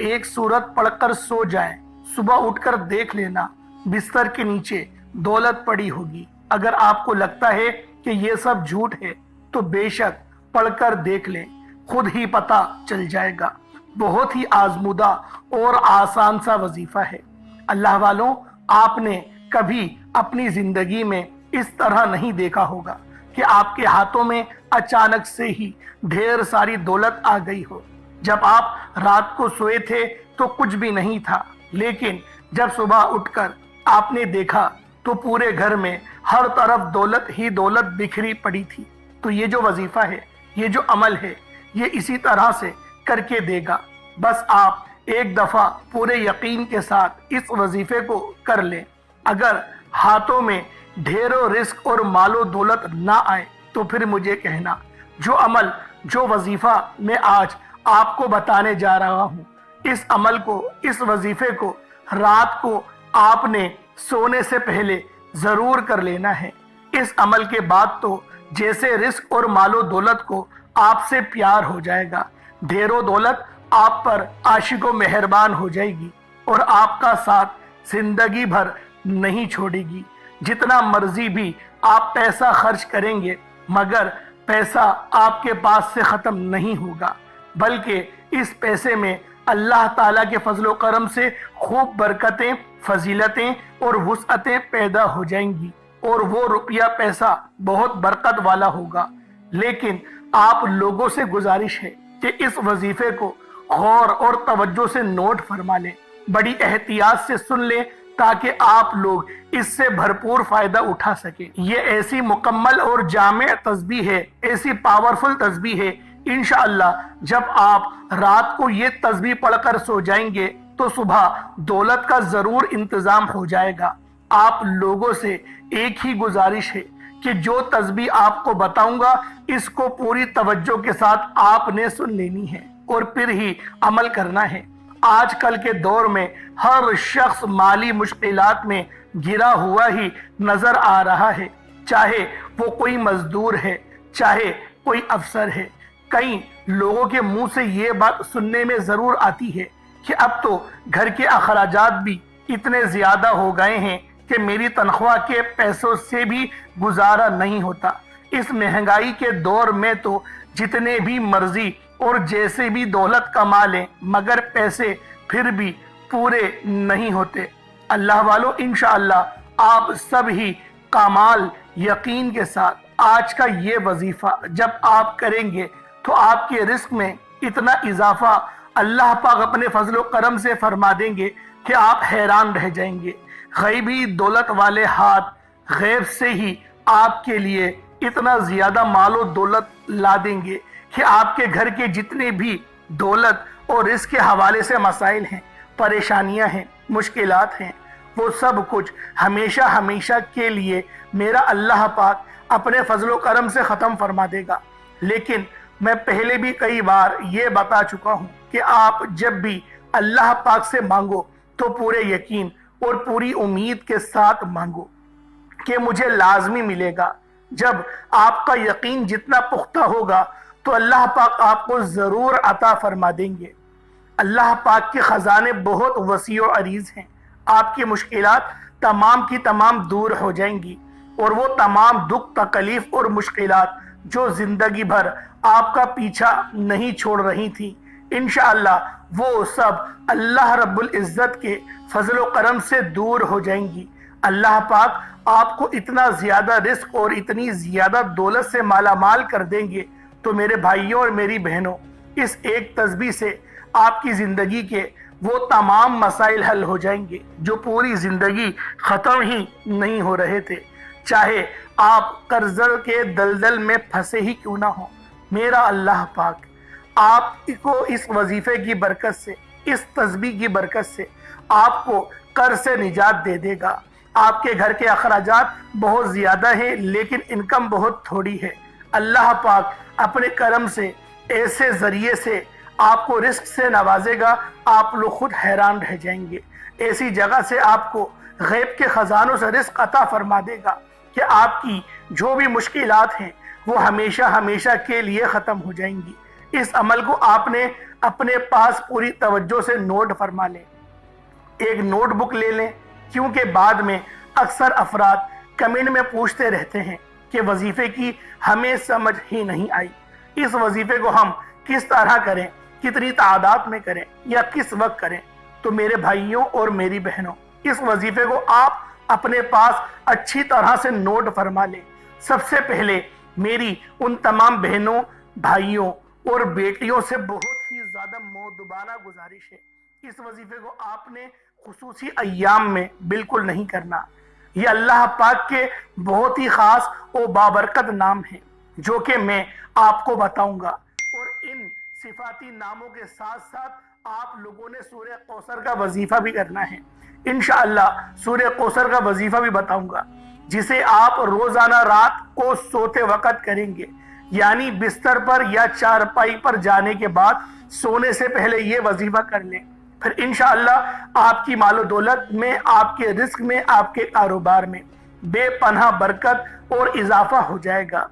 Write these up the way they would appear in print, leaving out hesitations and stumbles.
एक सूरत पढ़कर सो जाएं, सुबह उठकर देख लेना बिस्तर के नीचे दौलत पड़ी होगी। अगर आपको लगता है कि ये सब झूठ है तो बेशक पढ़कर देख लें, खुद ही पता चल जाएगा। बहुत ही आजमुदा और आसान सा वजीफा है। अल्लाह वालों, आपने कभी अपनी जिंदगी में इस तरह नहीं देखा होगा कि आपके हाथों में अचानक से ही ढेर सारी दौलत आ गई हो। जब आप रात को सोए थे तो कुछ भी नहीं था, लेकिन जब सुबह उठकर आपने देखा तो पूरे घर में हर तरफ दौलत ही दौलत बिखरी पड़ी थी। तो ये जो वजीफा है, ये जो अमल है, ये इसी तरह से करके देगा। बस आप एक दफा पूरे यकीन के साथ इस वजीफे को कर लें। अगर हाथों में ढेरों रिस्क और मालो दौलत ना आए तो फिर मुझे कहना। जो अमल, जो वजीफा मैं आज आपको बताने जा रहा हूँ, इस अमल को, इस वजीफे को रात को आपने सोने से पहले जरूर कर लेना है। इस अमल के बाद तो जैसे रिस्क और मालो दौलत को आपसे प्यार हो जाएगा, ढेरों दौलत आप पर आशिको मेहरबान हो जाएगी और आपका साथ जिंदगी भर नहीं छोड़ेगी। जितना मर्जी भी आप पैसा खर्च करेंगे, मगर पैसा आपके पास से खत्म नहीं होगा, बल्कि इस पैसे में अल्लाह ताला के फजलो करम से खूब बरकतें, फजीलतें और वुसअतें पैदा हो जाएंगी और वो रुपया पैसा बहुत बरकत वाला होगा। लेकिन आप लोगों से गुजारिश है कि इस वजीफे को गौर और तवज्जो से नोट फरमा लें, बड़ी एहतियात से सुन लें, ताकि आप लोग इससे भरपूर फायदा उठा सके। ये ऐसी मुकम्मल और जामे तस्बीह है, ऐसी पावरफुल तस्बीह है। इंशाअल्लाह जब आप रात को ये तस्बीह पढ़कर सो जाएंगे तो सुबह दौलत का जरूर इंतजाम हो जाएगा। आप लोगों से एक ही गुजारिश है कि जो तस्बीह आपको बताऊंगा, इसको पूरी तवज्जो के साथ आपने सुन लेनी है और फिर ही अमल करना है। आजकल के दौर में हर शख्स माली मुश्किलात में घिरा हुआ ही नजर आ रहा है, चाहे वो कोई मजदूर है, चाहे कोई अफसर है। कई लोगों के मुंह से ये बात सुनने में जरूर आती है कि अब तो घर के अखराजात भी इतने ज्यादा हो गए हैं कि मेरी तनख्वाह के पैसों से भी गुजारा नहीं होता। इस महंगाई के दौर में तो जितने भी मर्जी और जैसे भी दौलत कमा लें, मगर पैसे फिर भी पूरे नहीं होते। अल्लाह वालों, इंशाअल्लाह आप सब ही कमाल यकीन के साथ आज का ये वजीफा जब आप करेंगे तो आपके रिस्क में इतना इजाफा अल्लाह पाक अपने फजलो करम से फरमा देंगे कि आप हैरान रह जाएंगे। गैबी दौलत वाले हाथ गैब से ही आपके लिए इतना ज्यादा मालो दौलत ला देंगे कि आपके घर के जितने भी दौलत और इसके हवाले से मसाइल हैं, परेशानियां हैं, मुश्किलात हैं, वो सब कुछ हमेशा हमेशा के लिए मेरा अल्लाह पाक अपने फजलो करम से ख़त्म फरमा देगा। लेकिन मैं पहले भी कई बार ये बता चुका हूँ कि आप जब भी अल्लाह पाक से मांगो तो पूरे यकीन और पूरी उम्मीद के साथ मांगो कि मुझे लाजमी मिलेगा। जब आपका यकीन जितना पुख्ता होगा तो अल्लाह पाक आपको ज़रूर अता फरमा देंगे। अल्लाह पाक के ख़जाने बहुत वसी और अरीज़ हैं। आपकी मुश्किलात तमाम की तमाम दूर हो जाएंगी और वो तमाम दुख, तकलीफ और मुश्किलात जो ज़िंदगी भर आपका पीछा नहीं छोड़ रही थी, इंशाअल्लाह वो सब अल्लाह रब्बुल इज़्ज़त के फजलो करम से दूर हो जाएंगी। अल्लाह पाक आपको इतना ज़्यादा रिस्क और इतनी ज़्यादा दौलत से माला माल कर देंगे। तो मेरे भाइयों और मेरी बहनों, इस एक तस्बीह से आपकी ज़िंदगी के वो तमाम मसाइल हल हो जाएंगे जो पूरी ज़िंदगी ख़त्म ही नहीं हो रहे थे। चाहे आप कर्ज के दलदल में फंसे ही क्यों ना हो, मेरा अल्लाह पाक आपको इस वजीफे की बरकत से, इस तस्बीह की बरकत से आपको कर्ज से निजात दे देगा। आपके घर के अखराजात बहुत ज़्यादा हैं लेकिन इनकम बहुत थोड़ी है। अल्लाह पाक अपने करम से ऐसे ज़रिए से आपको रिस्क से नवाजेगा, आप लोग खुद हैरान रह जाएंगे। ऐसी जगह से आपको गैब के ख़जानों से रिस्क अता फरमा देगा कि आपकी जो भी मुश्किलात हैं वो हमेशा हमेशा के लिए ख़त्म हो जाएंगी। इस अमल को आपने अपने पास पूरी तवज्जो से नोट फरमा लें। एक नोट बुक ले लें, क्योंकि बाद में अक्सर अफराद कमेंट में पूछते रहते हैं कि वजीफे की हमें समझ ही नहीं आई, इस वजीफे को हम किस तरह करें, कितनी तादाद में करें या किस वक्त करें। तो मेरे भाइयों और मेरी बहनों, इस वजीफे को आप अपने पास अच्छी तरह से नोट फरमा लें। सबसे पहले मेरी उन तमाम बहनों, भाइयों और बेटियों से बहुत ही ज्यादा मोदबाना गुजारिश है, इस वजीफे को आपने खुसूसी अय्याम में बिल्कुल नहीं करना। ये अल्लाह पाक के बहुत ही खास और बाबरकत नाम है, जो कि मैं आपको बताऊंगा। और इन सिफाती नामों के साथ साथ आप लोगों ने सूरह कौसर का वजीफा भी करना है। इंशाअल्लाह सूरह कौसर का वजीफा भी बताऊंगा, जिसे आप रोजाना रात को सोते वक्त करेंगे, यानी बिस्तर पर या चारपाई पर जाने के बाद सोने से पहले ये वजीफा कर लें। फिर इंशाअल्लाह आपकी मालो दौलत में, आपके रिस्क में, आपके कारोबार में बेपनाह बरकत और इजाफा हो जाएगा।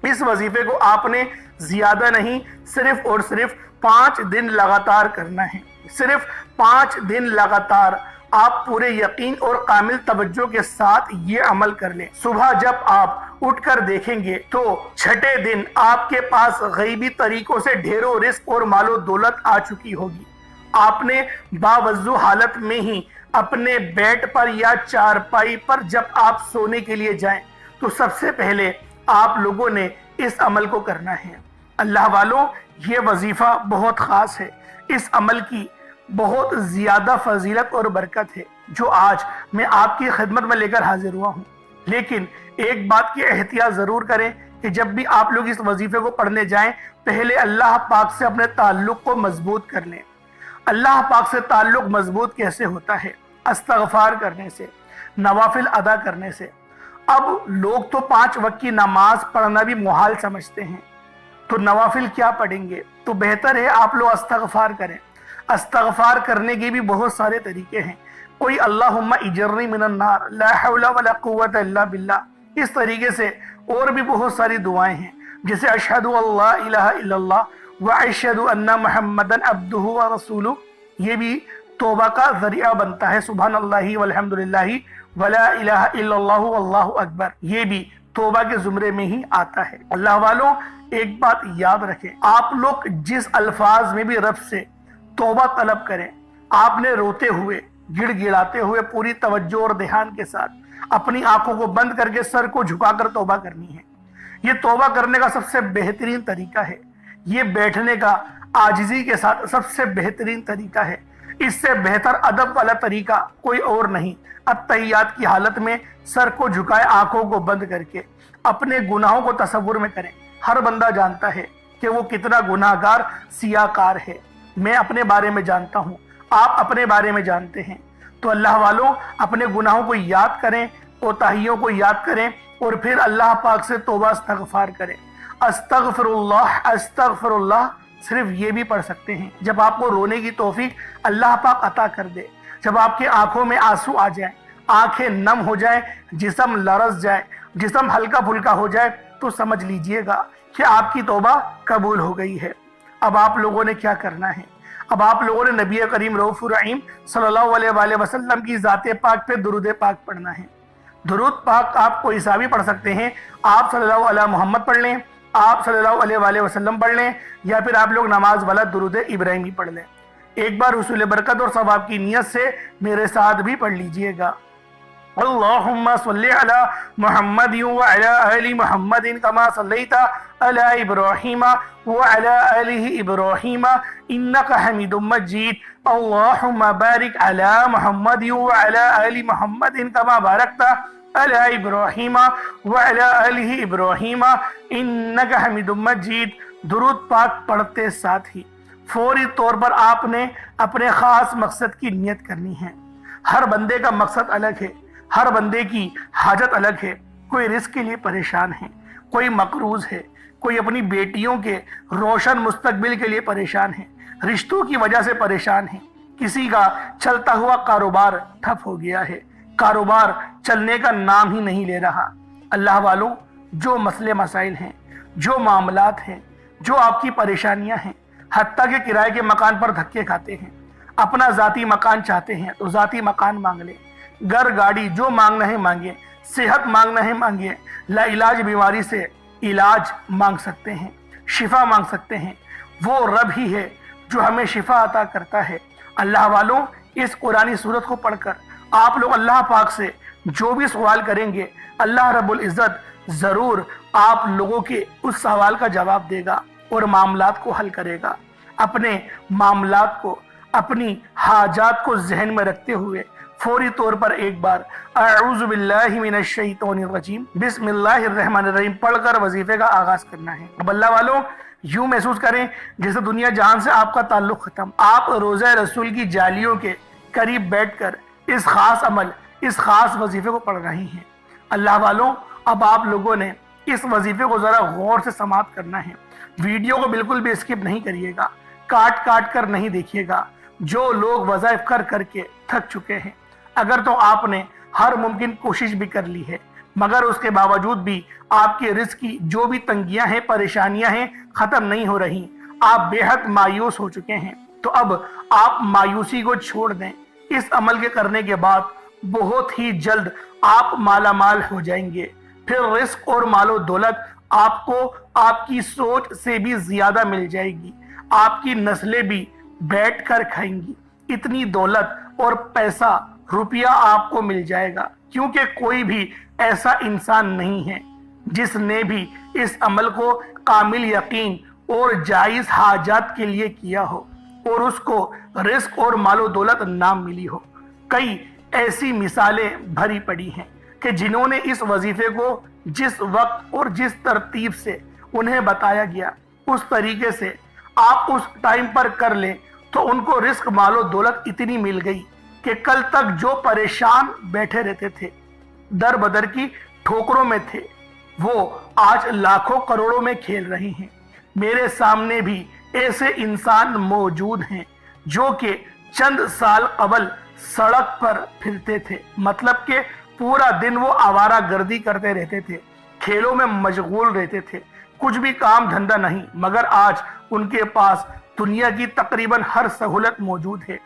इस वजीफे को आपने ज्यादा नहीं, सिर्फ और सिर्फ 5 दिन लगातार करना है। सिर्फ 5 दिन लगातार आप पूरे यकीन और कामिल तवज्जो के साथ ये अमल कर लें। सुबह जब आप उठकर देखेंगे तो छठे दिन आपके पास गैबी तरीकों से ढेरों रिस्क और मालो दौलत आ चुकी होगी। आपने बावजू हालत में ही अपने बेड पर या चारपाई पर जब आप सोने के लिए जाएं, तो सबसे पहले आप लोगों ने इस अमल को करना है। अल्लाह वालों, ये वजीफा बहुत खास है, इस अमल की बहुत ज्यादा फजीलत और बरकत है, जो आज मैं आपकी खिदमत में लेकर हाजिर हुआ हूँ। लेकिन एक बात की एहतियात जरूर करें कि जब भी आप लोग इस वजीफे को पढ़ने जाएं, पहले अल्लाह पाक से अपने ताल्लुक को मजबूत कर लें। अल्लाह पाक से ताल्लुक मजबूत कैसे होता है? अस्तगफार करने से, नवाफिल अदा करने से। अब लोग तो 5 वक्त की नमाज पढ़ना भी मुहाल समझते हैं, तो नवाफिल क्या पढ़ेंगे? तो बेहतर है आप लोग अस्तगफार करें। अस्तगफार करने के भी बहुत सारे तरीके हैं। कोई अल्लाहुम्मा इजरनी मिनन नार, ला हौला वला कुव्वता इल्ला बिल्लाह, इस तरीके से और भी बहुत सारी दुआएं हैं, जैसे अशहदु अल्ला इलाहा इल्लल्लाह व अशहदु अन्ना मुहम्मदन अब्दुहु व रसूलुहु, ये भी तौबा का जरिया बनता है। सुभानअल्लाहि वल्हम्दुलिल्लाहि वला इलाहा इल्लल्लाहु वल्लाहु अकबर, ये भी तौबा के जुमरे में ही आता है। अल्लाह वालों, एक बात याद रखें, आप लोग जिस अल्फाज में भी रब से तौबा तलब करें, आपने रोते हुए, गिड़गिड़ाते हुए, पूरी तवज्जो और ध्यान के साथ अपनी आंखों को बंद करके सर को झुकाकर तौबा करनी है। ये तौबा करने का सबसे बेहतरीन तरीका है। ये बैठने का आजिजी के साथ सबसे बेहतरीन तरीका है। इससे बेहतर अदब वाला तरीका कोई और नहीं। अत्तहियात की हालत में सर को झुकाए, आंखों को बंद करके अपने गुनाहों को तसव्वुर में करें। हर बंदा जानता है कि वो कितना गुनाहगार सियाकार है। मैं अपने बारे में जानता हूँ, आप अपने बारे में जानते हैं। तो अल्लाह वालों, अपने गुनाहों को याद करें, कोताहियों को याद करें और फिर अल्लाह पाक से तौबा इस्तगफार करें। अस्तगफिरुल्लाह अस्तगफिरुल्लाह सिर्फ ये भी पढ़ सकते हैं जब आपको रोने की तौफीक अल्लाह पाक अता कर दे, जब आपके आंखों में आंसू आ जाए, आंखें नम हो जाए, जिस्म लरस जाए, जिस्म हल्का फुल्का हो जाए, तो समझ लीजिएगा कि आपकी तौबा कबूल हो गई है। अब आप लोगों ने क्या करना है? अब आप लोगों ने नबी करीम रऊफुर रहीम सल्लल्लाहु अलैहि वसल्लम की ज़ाते पाक पे दुरूद पाक पढ़ना है। दुरूद पाक आप कोई सा भी पढ़ सकते हैं। आप सल्लल्लाहु अलैहि मोहम्मद पढ़ लें, आप सल्लल्लाहु अलैहि वसल्लम पढ़ लें, या फिर आप लोग नमाज वाला दुरूद इब्राहिमी पढ़ लें। एक बार हुसूल बरकत और सवाब की नीयत से मेरे साथ भी पढ़ लीजिएगा। अल्लाहुम्मा सल्लि अला मुहम्मद व अला आलि मुहम्मद कमा सल्लैता अला इब्राहीम व अला आलि इब्राहीम इन्नका हमीदुम मजीद। अल्लाहुम्मा बारिक अला मुहम्मद व अला आलि मुहम्मद कमा बारकता अला इब्राहीम व अला आलि इब्राहीम इन्नका हमीदुम मजीद। दुरूद पाक पढ़ते साथ ही फौरी तौर पर आपने अपने खास मकसद की नियत करनी है। हर बंदे का मकसद अलग है, हर बंदे की हाजत अलग है। कोई रिस्क के लिए परेशान है, कोई मकरूज है, कोई अपनी बेटियों के रोशन मुस्तकबिल के लिए परेशान है, रिश्तों की वजह से परेशान है, किसी का चलता हुआ कारोबार ठप हो गया है, कारोबार चलने का नाम ही नहीं ले रहा। अल्लाह वालों, जो मसले मसाइल हैं, जो मामलात हैं, जो आपकी परेशानियां हैं, حتیٰ کہ کرائے کے مکان پر دھکے کھاتے ہیں۔ اپنا ذاتی مکان چاہتے ہیں تو ذاتی مکان مانگ لیں، گھر گاڑی جو مانگنا ہے مانگیں، صحت مانگنا ہے مانگیں، لا علاج بیماری سے علاج مانگ سکتے ہیں، شفا مانگ سکتے ہیں۔ وہ رب ہی ہے جو ہمیں شفا عطا کرتا ہے۔ اللہ والوں، اس قرآنی سورت کو پڑھ کر آپ لوگ اللہ پاک سے جو بھی سوال کریں گے، اللہ رب العزت ضرور آپ لوگوں کے اس سوال کا جواب دے گا اور معاملات کو حل کرے گا۔ اپنے معاملات کو، اپنی حاجات کو ذہن میں رکھتے ہوئے فوری طور پر ایک بار اعوذ باللہ من الشیطان الرجیم بسم اللہ الرحمن الرحیم پڑھ کر وظیفے کا آغاز کرنا ہے۔ اب اللہ والوں، یوں محسوس کریں جیسے دنیا جہان سے آپ کا تعلق ختم، آپ روضہ رسول کی جالیوں کے قریب بیٹھ کر اس خاص عمل، اس خاص وظیفے کو پڑھ رہی ہیں۔ اللہ والوں، اب آپ لوگوں نے اس وظیفے کو ذرا غور سے سماعت کرنا ہے۔ ویڈیو کو بالکل بھی اسکپ نہیں کریے گا، کاٹ کاٹ کر نہیں دیکھیے گا۔ جو لوگ وظائف کر کر کے تھک چکے ہیں، اگر تو آپ نے ہر ممکن کوشش بھی کر لی ہے، مگر اس کے باوجود بھی آپ کے رزق کی جو بھی تنگیاں ہیں، پریشانیاں ہیں، ختم نہیں ہو رہی، آپ بے حد مایوس ہو چکے ہیں، تو اب آپ مایوسی کو چھوڑ دیں۔ اس عمل کے کرنے کے بعد بہت ہی جلد آپ مالا مال ہو جائیں گے۔ پھر رزق اور مال و دولت آپ کو آپ کی سوچ سے بھی زیادہ مل جائے گی۔ آپ کی نسلیں بھی بیٹھ کر کھائیں گی۔ اتنی دولت اور پیسہ، روپیہ آپ کو مل جائے گا، کیونکہ کوئی بھی ایسا انسان نہیں ہے جس نے بھی اس عمل کو کامل یقین اور جائز حاجات کے لیے کیا ہو اور اس کو رزق اور مال و دولت نہ ملی ہو۔ کئی ایسی مثالیں بھری پڑی ہیں کہ جنہوں نے اس وظیفے کو جس وقت اور جس ترتیب سے انہیں بتایا گیا، اس طریقے سے آپ اس ٹائم پر کر لیں تو ان کو رزق، مال و دولت اتنی مل گئی کہ کل تک جو پریشان بیٹھے رہتے تھے، در بدر کی ٹھوکروں میں تھے، وہ آج لاکھوں کروڑوں میں کھیل رہے ہیں۔ میرے سامنے بھی ایسے انسان موجود ہیں جو کہ چند سال قبل سڑک پر پھرتے تھے، مطلب کہ پورا دن وہ آوارہ گردی کرتے رہتے تھے، کھیلوں میں مشغول رہتے تھے، کچھ بھی کام دھندہ نہیں، مگر آج ان کے پاس دنیا کی تقریباً ہر سہولت موجود ہے۔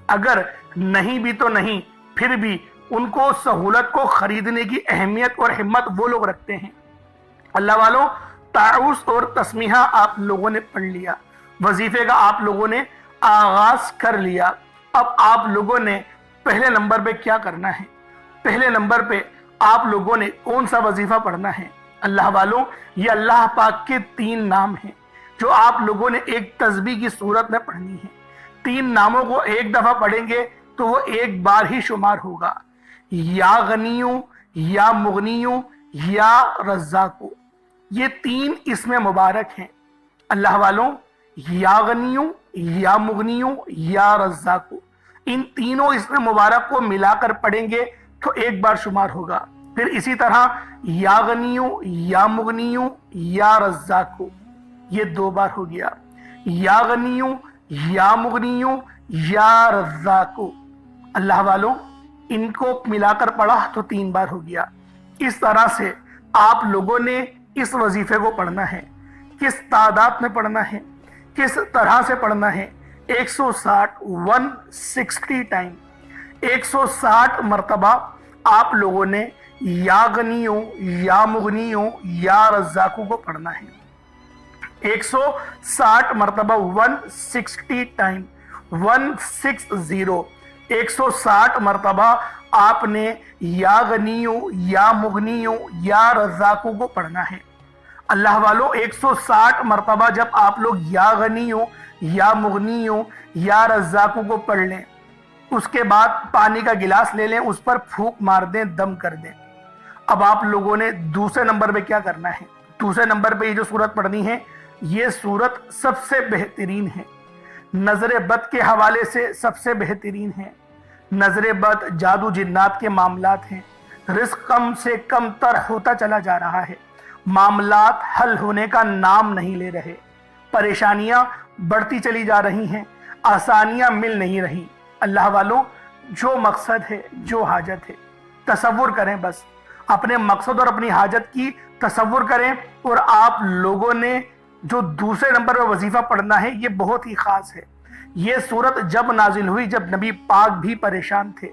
اگر نہیں بھی تو نہیں، پھر بھی ان کو سہولت کو خریدنے کی اہمیت اور ہمت وہ لوگ رکھتے ہیں۔ اللہ والوں، تعوذ اور تسمیحہ آپ لوگوں نے پڑھ لیا، وظیفے کا آپ لوگوں نے آغاز کر لیا۔ اب آپ لوگوں نے پہلے نمبر پہ کیا کرنا ہے؟ پہلے نمبر پہ آپ لوگوں نے کون سا وظیفہ پڑھنا ہے؟ اللہ والوں، یہ اللہ پاک کے 3 نام ہیں جو آپ لوگوں نے ایک تسبیح کی صورت میں پڑھنی ہے۔ 3 ناموں کو ایک دفعہ پڑھیں گے تو وہ ایک بار ہی شمار ہوگا۔ یا غنیوں، یا مغنیوں، یا رزاقوں، یہ 3 اسم مبارک ہیں۔ اللہ والوں، یا غنیوں، یا مغنیوں، یا رزاقوں، ان تینوں اسم مبارک کو ملا کر پڑھیں گے تو ایک بار شمار ہوگا۔ پھر اسی طرح یا غنیوں، یا مغنیوں، یا رزاقوں، یہ 2 بار ہو گیا۔ یا غنیوں، یا مغنیوں، یا رزاقوں، اللہ والوں، ان کو ملا کر پڑھا تو 3 بار ہو گیا۔ اس طرح سے آپ لوگوں نے اس وظیفے کو پڑھنا ہے۔ کس تعداد میں پڑھنا ہے، کس طرح سے پڑھنا ہے؟ 160 ٹائم، 160 مرتبہ آپ لوگوں نے یا غنیوں، یا مغنیوں، یا رزاقوں کو پڑھنا ہے۔ 160 مرتبہ، 160 ٹائم، 160، 160 مرتبہ آپ نے یا غنیوں، یا مغنیوں، یا رزاقوں کو پڑھنا ہے۔ اللہ والوں، 160 مرتبہ جب آپ لوگ یا غنیوں، یا مغنیوں، یا رزاقوں کو پڑھ لیں، اس کے بعد پانی کا گلاس لے لیں، اس پر پھونک مار دیں، دم کر دیں۔ اب آپ لوگوں نے دوسرے نمبر پہ کیا کرنا ہے؟ دوسرے نمبر پہ یہ جو سورت پڑھنی ہے، یہ سورت سب سے بہترین ہے، نظر بد کے حوالے سے سب سے بہترین ہے۔ نظر بد، جادو جنات کے معاملات ہیں، رزق کم سے کم تر ہوتا چلا جا رہا ہے، معاملات حل ہونے کا نام نہیں لے رہے، پریشانیاں بڑھتی چلی جا رہی ہیں، آسانیاں مل نہیں رہی۔ اللہ والوں، جو مقصد ہے، جو حاجت ہے، تصور کریں، بس اپنے مقصد اور اپنی حاجت کی تصور کریں، اور آپ لوگوں نے جو دوسرے نمبر پر وظیفہ پڑھنا ہے یہ بہت ہی خاص ہے۔ یہ سورت جب نازل ہوئی جب نبی پاک بھی پریشان تھے،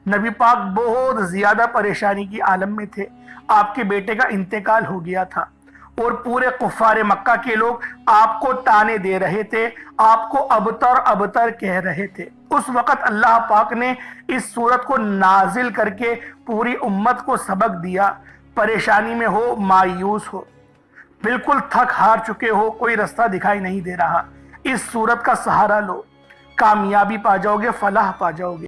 نبی پاک بہت زیادہ پریشانی کی عالم میں تھے، آپ کے بیٹے کا انتقال ہو گیا تھا اور پورے کفار مکہ کے لوگ آپ کو تانے دے رہے تھے، آپ کو ابتر ابتر کہہ رہے تھے۔ اس وقت اللہ پاک نے اس سورت کو نازل کر کے پوری امت کو سبق دیا۔ پریشانی میں ہو، مایوس ہو، بالکل تھک ہار چکے ہو، کوئی رستہ دکھائی نہیں دے رہا، اس سورت کا سہارا لو، کامیابی پا جاؤ گے، فلاح پا جاؤ گے۔